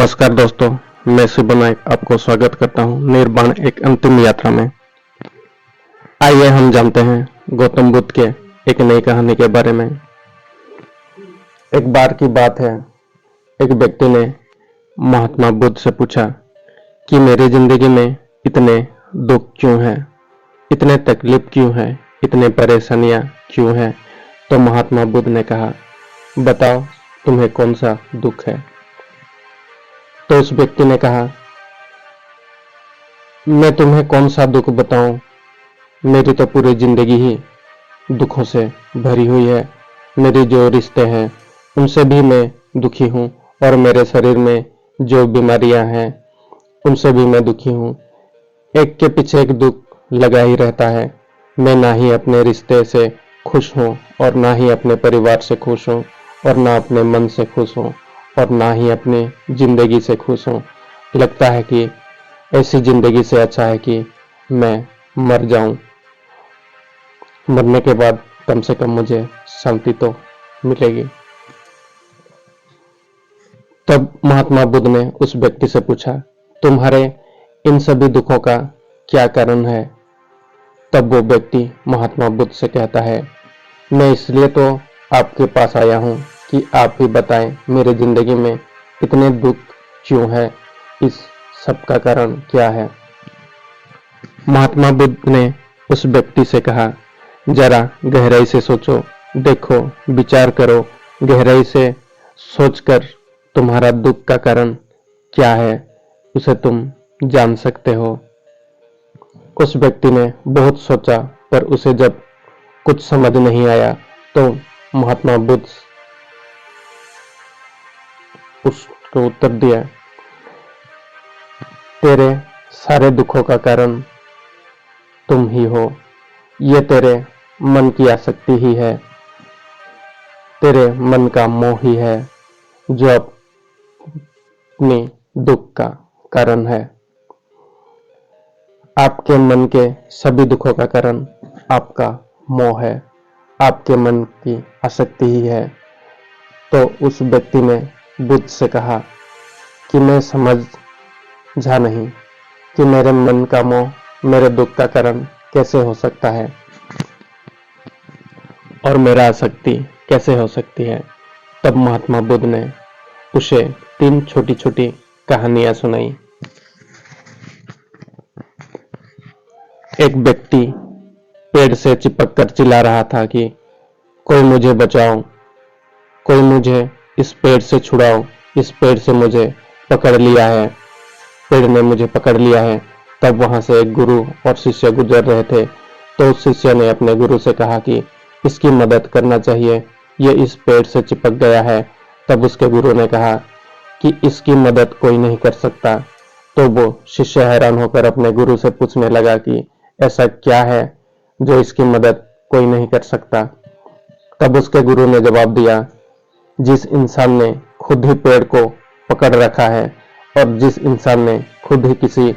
नमस्कार दोस्तों, मैं शिव नायक आपको स्वागत करता हूं निर्वाण एक अंतिम यात्रा में। आइए हम जानते हैं गौतम बुद्ध के एक नई कहानी के बारे में। एक बार की बात है, एक व्यक्ति ने महात्मा बुद्ध से पूछा कि मेरी जिंदगी में इतने दुख क्यों हैं, इतने तकलीफ क्यों हैं, इतने परेशानियां क्यों हैं। तो महात्मा बुद्ध ने कहा, बताओ तुम्हें कौन सा दुख है। तो उस व्यक्ति ने कहा, मैं तुम्हें कौन सा दुख बताऊं, मेरी तो पूरी जिंदगी ही दुखों से भरी हुई है। मेरी जो रिश्ते हैं उनसे भी मैं दुखी हूं और मेरे शरीर में जो बीमारियां हैं उनसे भी मैं दुखी हूं। एक के पीछे एक दुख लगा ही रहता है। मैं ना ही अपने रिश्ते से खुश हूं और ना ही अपने परिवार से खुश हूं और ना अपने मन से खुश हूं और ना ही अपनी जिंदगी से खुश हूं। लगता है कि ऐसी जिंदगी से अच्छा है कि मैं मर जाऊं। मरने के बाद कम से कम मुझे शांति तो मिलेगी। तब महात्मा बुद्ध ने उस व्यक्ति से पूछा, तुम्हारे इन सभी दुखों का क्या कारण है। तब वो व्यक्ति महात्मा बुद्ध से कहता है, मैं इसलिए तो आपके पास आया हूं कि आप ही बताएं मेरी जिंदगी में इतने दुख क्यों है, इस सब का कारण क्या है। महात्मा बुद्ध ने उस व्यक्ति से कहा, जरा गहराई से सोचो, देखो, विचार करो, गहराई से सोचकर तुम्हारा दुख का कारण क्या है उसे तुम जान सकते हो। उस व्यक्ति ने बहुत सोचा, पर उसे जब कुछ समझ नहीं आया तो महात्मा बुद्ध उसको उत्तर दिया, तेरे सारे दुखों का कारण तुम ही हो। ये तेरे मन की आसक्ति ही है, तेरे मन का मोह ही है जो अपने दुख का कारण है। आपके मन के सभी दुखों का कारण आपका मोह है, आपके मन की आसक्ति ही है। तो उस व्यक्ति ने बुद्ध से कहा कि मैं समझा नहीं कि मेरे मन का मोह मेरे दुख का कारण कैसे हो सकता है और मेरा आसक्ति कैसे हो सकती है। तब महात्मा बुद्ध ने उसे 3 छोटी छोटी कहानियां सुनाई। एक व्यक्ति पेड़ से चिपक कर चिल्ला रहा था कि कोई मुझे बचाओ, कोई मुझे इस पेड़ से छुड़ाओ, इस पेड़ से मुझे पकड़ लिया है, पेड़ ने मुझे पकड़ लिया है। तब वहां से एक गुरु और शिष्य गुजर रहे थे। तो उस शिष्य ने अपने गुरु से कहा कि इसकी मदद करना चाहिए, ये इस पेड़ से चिपक गया है। तब उसके गुरु ने कहा कि इसकी मदद कोई नहीं कर सकता। तो वो शिष्य हैरान होकर अपने गुरु से पूछने लगा कि ऐसा क्या है जो इसकी मदद कोई नहीं कर सकता। तब उसके गुरु ने जवाब दिया, जिस इंसान ने खुद ही पेड़ को पकड़ रखा है और जिस इंसान ने खुद ही किसी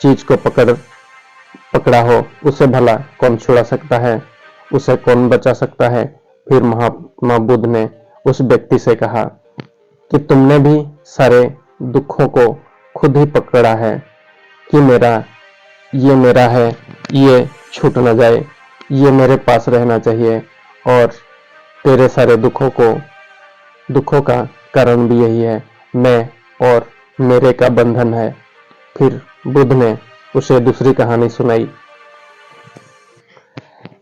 चीज को पकड़ा हो, उसे भला कौन छुड़ा सकता है, उसे कौन बचा सकता है। फिर महात्मा बुद्ध ने उस व्यक्ति से कहा कि तुमने भी सारे दुखों को खुद ही पकड़ा है कि मेरा है, ये छूट न जाए, ये मेरे पास रहना चाहिए और तेरे सारे दुखों का कारण भी यही है, मैं और मेरे का बंधन है। फिर बुद्ध ने उसे दूसरी कहानी सुनाई।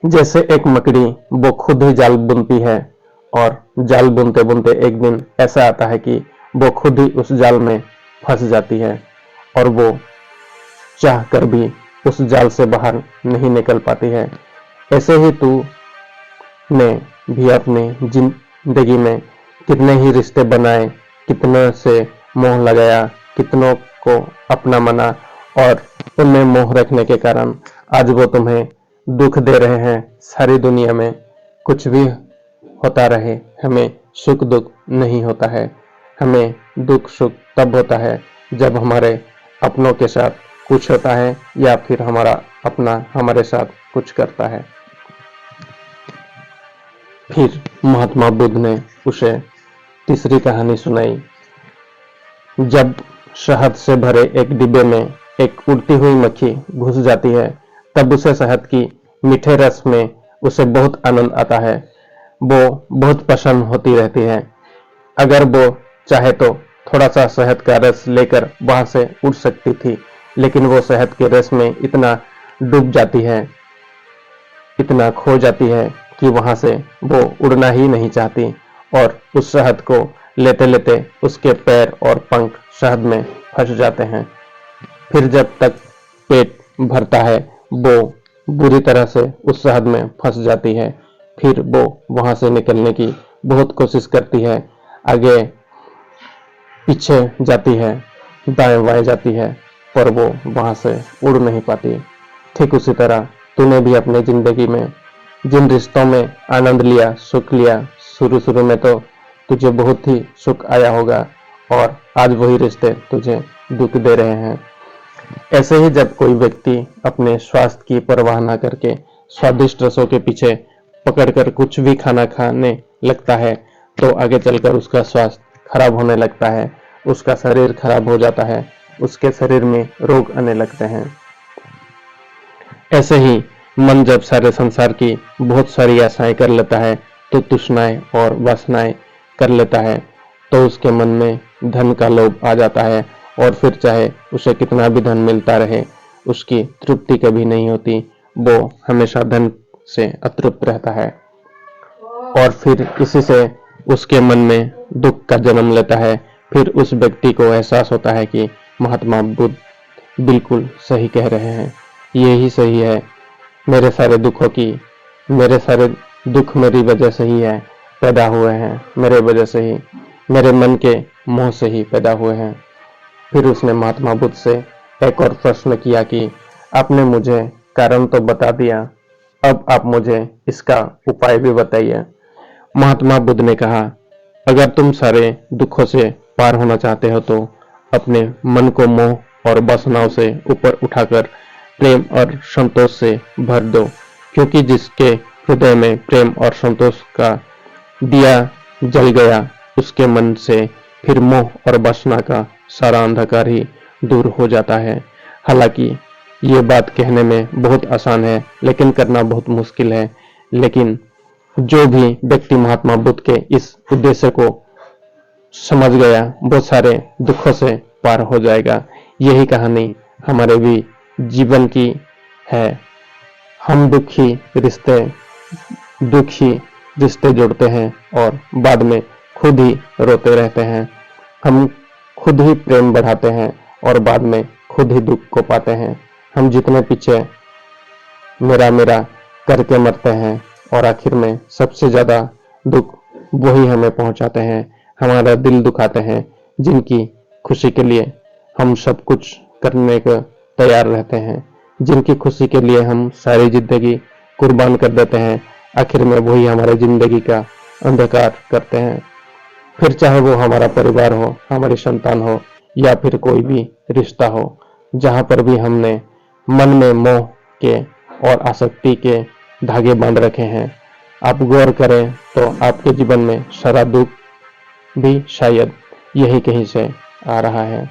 जैसे एक मकड़ी, वो खुद ही जाल बुनती है और जाल बुनते बुनते एक दिन ऐसा आता है कि वो खुद ही उस जाल में फंस जाती है और वो चाह कर भी उस जाल से बाहर नहीं निकल पाती है। ऐसे ही तू ने भी अपनी जिंदगी में कितने ही रिश्ते बनाए, कितनों से मोह लगाया, कितनों को अपना माना और उनमें मोह रखने के कारण आज वो तुम्हें दुख दे रहे हैं। सारी दुनिया में कुछ भी होता रहे, हमें सुख दुख नहीं होता है। हमें दुख सुख तब होता है जब हमारे अपनों के साथ कुछ होता है या फिर हमारा अपना हमारे साथ कुछ करता है। फिर महात्मा बुद्ध ने उसे तीसरी कहानी सुनाई। जब शहद से भरे एक डिब्बे में एक उड़ती हुई मक्खी घुस जाती है, तब उसे शहद की मीठे रस में उसे बहुत आनंद आता है। वो बहुत प्रसन्न होती रहती है। अगर वो चाहे तो थोड़ा सा शहद का रस लेकर वहां से उड़ सकती थी, लेकिन वो शहद के रस में इतना डूब जाती है, इतना खो जाती है कि वहां से वो उड़ना ही नहीं चाहती और उस शहद को लेते लेते उसके पैर और पंख शहद में फंस जाते हैं। फिर जब तक पेट भरता है वो बुरी तरह से उस शहद में फंस जाती है। फिर वो वहां से निकलने की बहुत कोशिश करती है, आगे पीछे जाती है, दाएं बाएं जाती है, पर वो वहां से उड़ नहीं पाती। ठीक उसी तरह तूने भी अपने जिंदगी में जिन रिश्तों में आनंद लिया, सुख लिया, शुरू में तो तुझे बहुत ही सुख आया होगा और आज वही रिश्ते तुझे दुख दे रहे हैं। ऐसे ही जब कोई व्यक्ति अपने स्वास्थ्य की परवाह न करके स्वादिष्ट रसों के पीछे पकड़कर कुछ भी खाना खाने लगता है, तो आगे चलकर उसका स्वास्थ्य खराब होने लगता है, उसका शरीर खराब हो जाता है, उसके शरीर में रोग आने लगते हैं। ऐसे ही मन जब सारे संसार की बहुत सारी आशाएं कर लेता है, तो तृष्णाएं और वासनाएं कर लेता है, तो उसके मन में धन का लोभ आ जाता है और फिर चाहे उसे कितना भी धन मिलता रहे, उसकी तृप्ति कभी नहीं होती। वो हमेशा धन से अतृप्त रहता है और फिर इसी से उसके मन में दुख का जन्म लेता है। फिर उस व्यक्ति को एहसास होता है कि महात्मा बुद्ध बिल्कुल सही कह रहे हैं, यही सही है, मेरे सारे दुख मेरी वजह से ही है पैदा हुए हैं, मेरे वजह से ही, मेरे मन के मोह से ही पैदा हुए हैं। फिर उसने महात्मा बुद्ध से एक और प्रश्न किया कि आपने मुझे कारण तो बता दिया, अब आप मुझे इसका उपाय भी बताइए। महात्मा बुद्ध ने कहा, अगर तुम सारे दुखों से पार होना चाहते हो तो अपने मन को मोह और वासनाओं से ऊपर उठाकर प्रेम और संतोष से भर दो, क्योंकि जिसके हृदय में प्रेम और संतोष का दिया जल गया, उसके मन से फिर मोह और वासना का सारा अंधकार ही दूर हो जाता है। हालांकि ये बात कहने में बहुत आसान है, लेकिन करना बहुत मुश्किल है। लेकिन जो भी व्यक्ति महात्मा बुद्ध के इस उद्देश्य को समझ गया, बहुत सारे दुखों से पार हो जाएगा। यही कहानी हमारे भी जीवन की है। हम दुखी रिश्ते जोड़ते हैं और बाद में खुद ही रोते रहते हैं। हम खुद ही प्रेम बढ़ाते हैं और बाद में खुद ही दुख को पाते हैं। हम जितने पीछे मेरा मेरा करके मरते हैं और आखिर में सबसे ज्यादा दुख वही हमें पहुंचाते हैं, हमारा दिल दुखाते हैं, जिनकी खुशी के लिए हम सब कुछ करने को तैयार रहते हैं, जिनकी खुशी के लिए हम सारी जिंदगी कुर्बान कर देते हैं। आखिर में वही हमारे जिंदगी का अंधकार करते हैं। फिर चाहे वो हमारा परिवार हो, हमारी संतान हो या फिर कोई भी रिश्ता हो, जहां पर भी हमने मन में मोह के और आसक्ति के धागे बांध रखे हैं, आप गौर करें तो आपके जीवन में सारा दुख भी शायद यही कहीं से आ रहा है।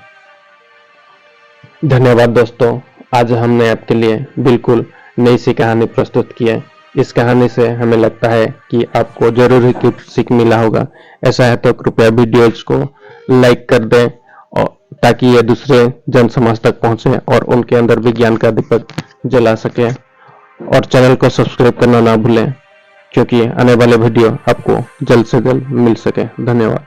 धन्यवाद दोस्तों, आज हमने आपके लिए बिल्कुल नई सी कहानी प्रस्तुत की है। इस कहानी से हमें लगता है कि आपको जरूर ही कुछ सीख मिला होगा। ऐसा है तो कृपया वीडियोज को लाइक कर दें और ताकि ये दूसरे जन समाज तक पहुंचे और उनके अंदर भी ज्ञान का दीपक जला सके। और चैनल को सब्सक्राइब करना ना भूलें, क्योंकि आने वाले वीडियो आपको जल्द से जल्द मिल सके। धन्यवाद।